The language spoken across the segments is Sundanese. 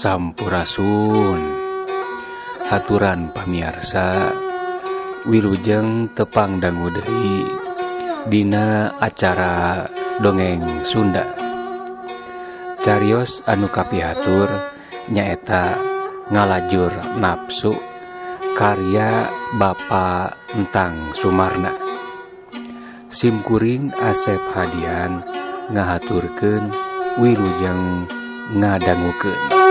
Sampurasun. Haturan pamiarsa wilujeng tepang dangu deui dina acara dongeng Sunda. Carios anu kapihatur nyaeta Ngalajur Nafsu karya Bapak Entang Sumarna. Simkuring Asep Hadian ngahaturkeun wilujeng ngadangukeun.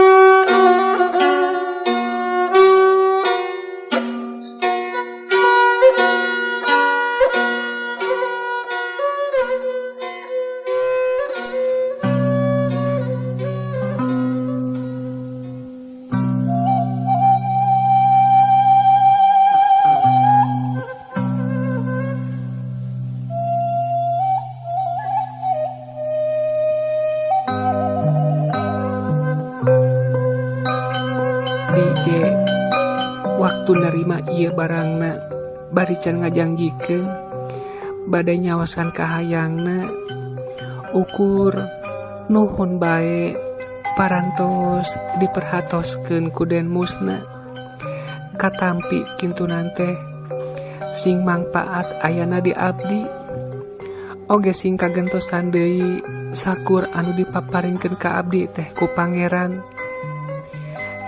Waktu nerima ieu barangna bari can ngajangjikeun bade nyawasan kahayangna ukur nuhun bae parantos diperhatoskeun ku Den Musna katampi kintunan teh sing mangpaat ayana di abdi oge sing kagentosan deui sakur anu dipaparingkeun ka abdi teh ku pangeran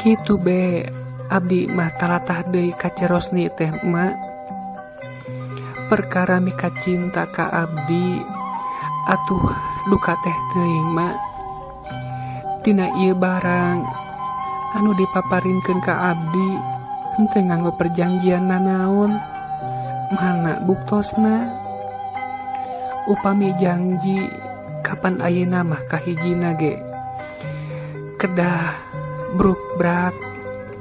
kitu be. Abdi mah talatah deui kacerosni teh mak perkara mika cinta ka abdi atuh duka teh teuing mak tina ieu barang anu dipaparinkeun ka abdi henteu nganggo perjanjian nanaon mana buktosna upami janji kapan ayeuna mah kahijina ge kedah bruk-brak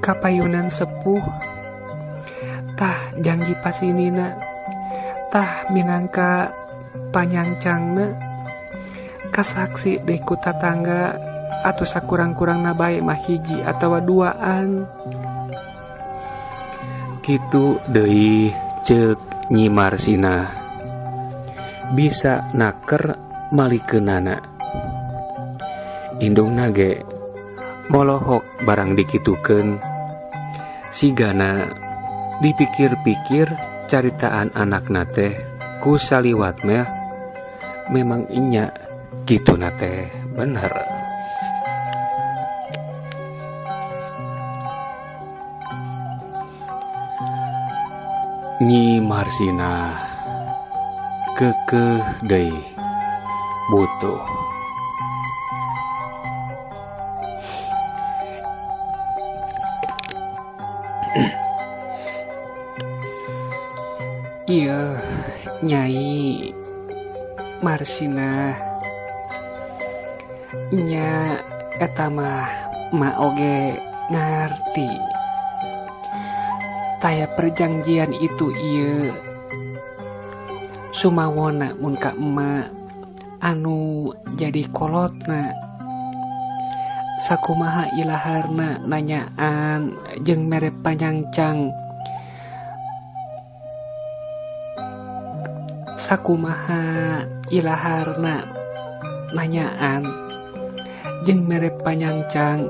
kapayunan sepuh tah janji pasinina tah minangka panyangcangna kasaksi deui ku tatangga atuh sakurang-kurangna bae mah hiji atawa duaan Kitu deui ceuk Nyi Marsina bisa naker malikeunana indungna ge molohok barang dikitukeun sigana dipikir-pikir caritaan anakna teh ku saliwat mah memang inya kituna teh bener. Nyi Marsina keukeuh deui butuh iya Nyai Marsina nya eta mah ma oge ngarti taya perjanjian itu ieu sumawona mun ka emak anu jadi kolotna sakumaha ilaharna nanyaan jeung mere panyangcang sakumaha ilaharna nanyaan jeung mere panyangcang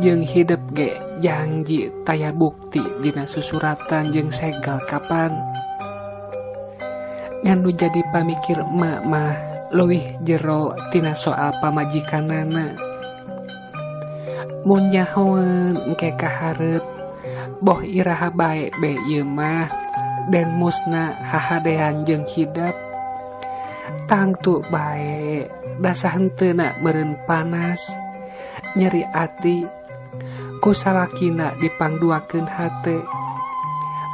jeung hidup ge janji taya bukti dina susuratan jeung segel kapan nganu jadi pamikir emak mah leuwih jero tina soal pamajikanana mun nyahoeun engke kaharep boh iraha bae be ieu mah Den Musna hahadean jeung hidap tangtu bae dasah henteuna meureun panas nyeri ati ku salakina dipangduakeun hate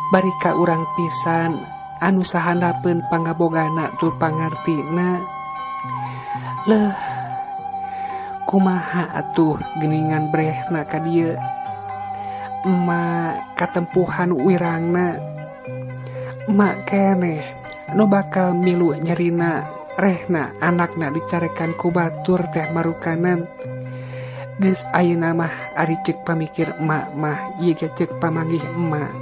bari ka urang pisan anu sahandapeun pangabogana tur pangartina leuh kumaha atuh geuningan brehna ka dieu emak katempuhan wirangna emak keneh nu bakal milu nyerina rehna anakna dicarekan ku batur teh marukanan geus ayeuna mah ari ceuk pamikir emak mah ieu ge ceuk pamanggih emak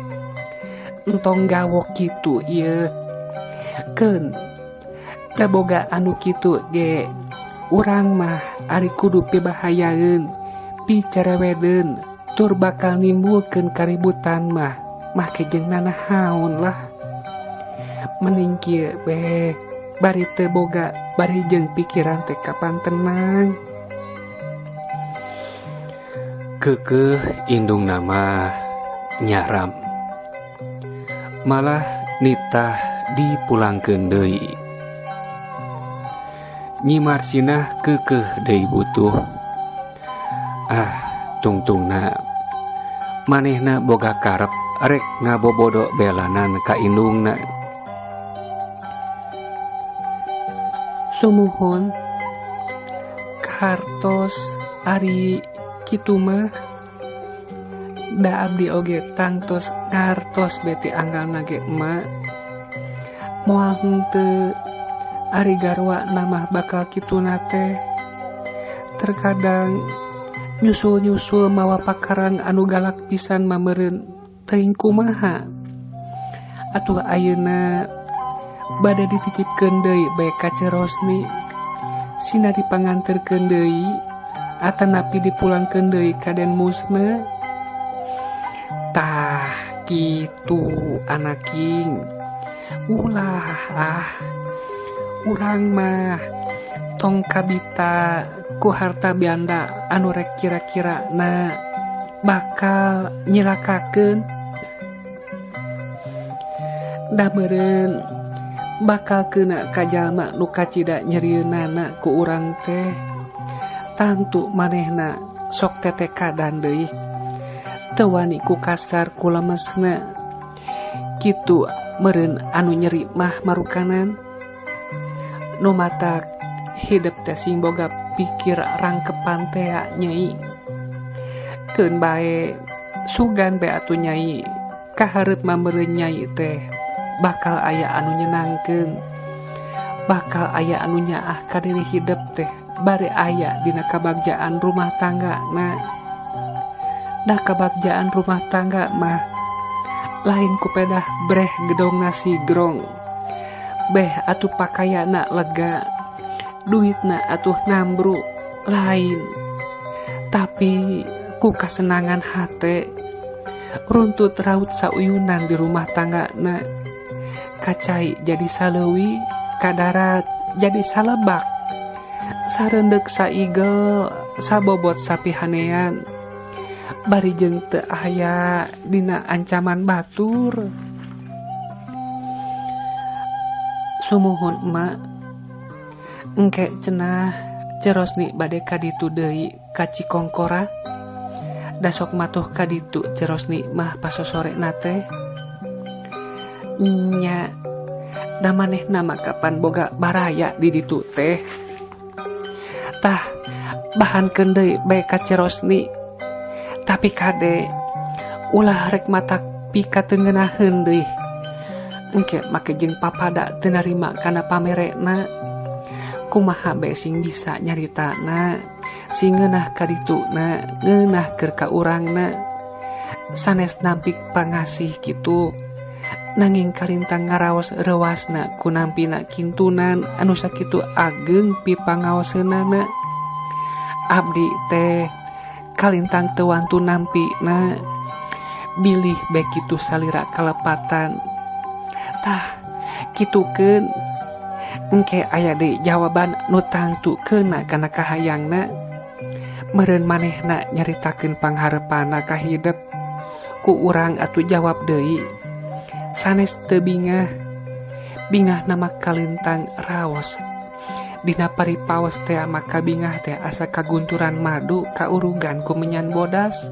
entong gawok kitu ieu keun teu boga anu kitu ge urang mah ari kudu pibahayaeun picereweden tur bakal nimbulkeun kaributan mah kejeng nanahaun lah. Mending kieu we bari teu boga bari jeung pikiran teh kapan tenang. Keukeuh indung nama nyaram. Malah nitah dipulangkeun deui. Nyi Marsinah keukeuh deui butuh. Tungtungna manehna boga karep rek ngabobodo belanan ka indungna. Sumuhun kartos ari kitu mah da abdi oge tangtos ngartos beti anggalna ge emak. Moal henteu ari garwa namah bakal kituna teh terkadang nyusul-nyusul mawa pakaran anu galak pisan mameureun teuing kumaha. Atuh ayeuna bade dititipkeun deui bae ka Cerosni, sina dipanganterkeun deui atanapi dipulangkeun deui ka Den Musna. Tah kitu anaking. Ulah urang mah tong kabita ku harta bianda anu rek kira-kira na bakal nyilakakeun. Da meureun bakal keuna ka jalma nu kacida nyerieunana ku urang teh, tantu manehna sok tetekadan deui teu wani ku kasar ku lemesna. Kitu meureun anu nyeri mah marukanan. Nu matak hidup teh sing boga pikir rangkepan teh Nyai. Keun bae sugan bae atuh Nyai, kahareup mameureun Nyai teh bakal aya anu nyenangkeun, bakal aya anu nyaah ka diri hidup teh bari aya dina kabagjaan rumah tanggana. Da kabagjaan rumah tangga mah lain ku pedah breh gedong nasi grong, beh atuh pakaiana lega, duitna atuh nambru lain. Tapi ku kasenangan hate runtut raut sauyunan di rumah tanggana. Kacai jadi saleuwi, kadarat jadi salebak, sareundek saigel, sabobot sapihanean, bari jeung teu aya dina ancaman batur. Sumuhun emak, engke cenah Cerosni bade kaditu deui ka Cikongkora. Da sok matuh kaditu Cerosni mah pasosorena teh. Nya, da manehna mah kapan boga baraya di ditu teh. Tah bahankeun deui bae ka Cerosni. Tapi kade ulah rek matak pikateungeunaheun deui. Engke make jeung papada teu narima kana pamerekna. Kumaha bae sing bisa nyaritana, sing ngeunah ka dituna, ngeunah keur ka urangna. Sanes nampik pangasih kitu, nanging kalintang ngaraos rewasna ku nampina kintunan anu sakitu ageng pipangaoseunana. Abdi teh kalintang teu wantu nampina, bilih bae kitu salira kalepatan. Tah kitukeun engke aya deui jawaban nu tangtukeunna kana kahayangna. Meureun manehna nyaritakeun pangharepana ka hidup, ku urang atuh jawab deui. Sanes teu bingah nama kalintang raos. Dina paripaos teh maka bingah teh asa kagunturan madu kaurugan ku menyan bodas.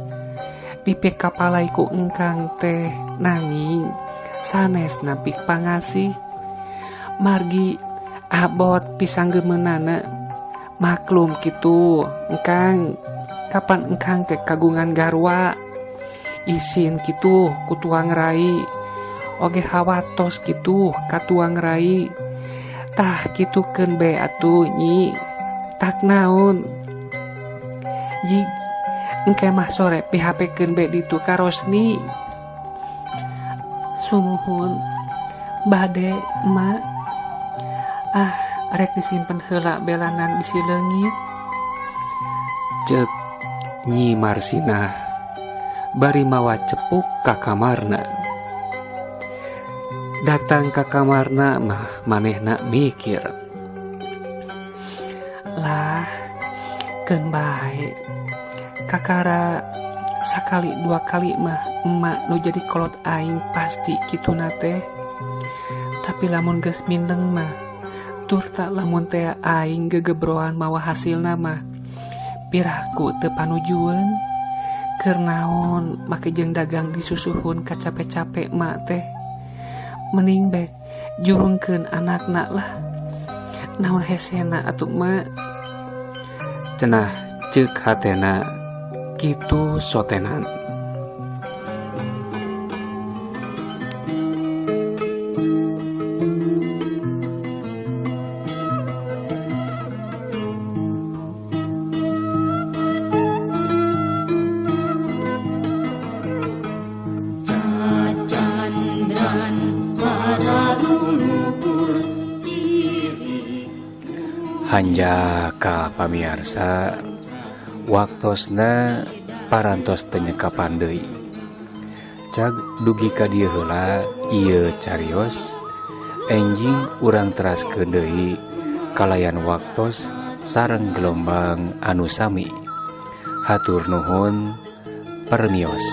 Dipe kapalai ku engkang teh nanging sanes nampik pangasih. Margi abot pisang gemeunana. Maklum kitu engkang, kapan engkang teh kagungan garwa, isin kitu ku tuang rai, oge hawatos kitu ka tuang rai. Tah kitukeun bae atuh Nyi, tak naon. Jig engke mah sore PHP-keun bae ditu ka Rosni. Sumuhun bade emak. Rek disimpen heula belanan bisi leungit. Cek Nyi Marsinah bari mawa cepuk ka kamarna. Datang ka kamarna mah manehna mikir, lah keun bae kakara sakali dua kali mah emak nu jadi kolot aing pasti kitu nate. Tapi lamun geus mindeng mah tur tak lamun teh aing gegebroan mawa hasilna mah piraku teu panujueun. Keur naon make jeung dagang disusuhun ka capek-capek mak teh. Mending bek jurungkeun anakna lah. Naon hesena atuh mak. cenah ceuk hatena kitu sotenan. Cacandran para luluhur ciri Hanja ka pamiarsa, waktosna parantos teu nyekapan deui. Cag dugi ka dieu heula ieu carios, enjing urang teraskeun deui kalayan waktos sareng gelombang anu sami. Hatur nuhun, permios.